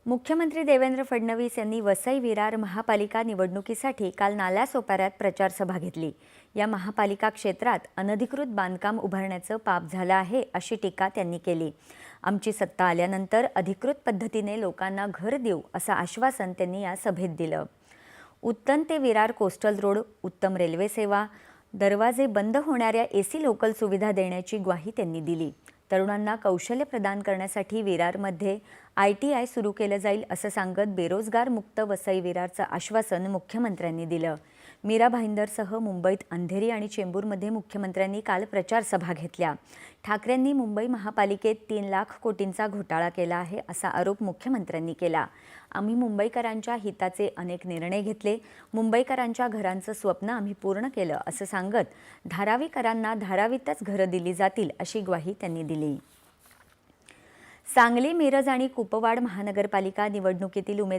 मुख्यमंत्री देवेंद्र फडणवीस यांनी वसई विरार महापालिका निवडणुकीसाठी काल नालासोपाऱ्यात प्रचार सभा घेतली। या महापालिका क्षेत्रात अनधिकृत बांधकाम उभारण्याचं पाप झालं आहे अशी टीका त्यांनी केली। आमची सत्ता आल्यानंतर अधिकृत पद्धतीने लोकांना घर देऊ असं आश्वासन त्यांनी या सभेत दिलं। उत्तन ते विरार कोस्टल रोड, उत्तम रेल्वे सेवा, दरवाजे बंद होणाऱ्या एसी लोकल सुविधा देण्याची ग्वाही त्यांनी दिली। तरुणांना कौशल्य प्रदान करण्यासाठी विरारमध्ये ITI सुरू केलं जाईल असं सांगत बेरोजगार मुक्त वसई विरारचं आश्वासन मुख्यमंत्र्यांनी दिलं। मीरा भाईंदरसह मुंबईत अंधेरी आणि चेंबूरमध्ये मुख्यमंत्र्यांनी काल प्रचार सभा घेतल्या। ठाकरेंनी मुंबई महापालिकेत 3 लाख कोटींचा घोटाळा केला आहे असा आरोप मुख्यमंत्र्यांनी केला। आम्ही मुंबईकरांच्या हिताचे अनेक निर्णय घेतले, मुंबईकरांच्या घरांचं स्वप्न आम्ही पूर्ण केलं असं सांगत धारावीकरांना धारावीतच घरं दिली जातील अशी ग्वाही त्यांनी दिली। सांगली, मिरज आणि कुपवाड महानगरपालिका निवडणुकीतील उमेदवार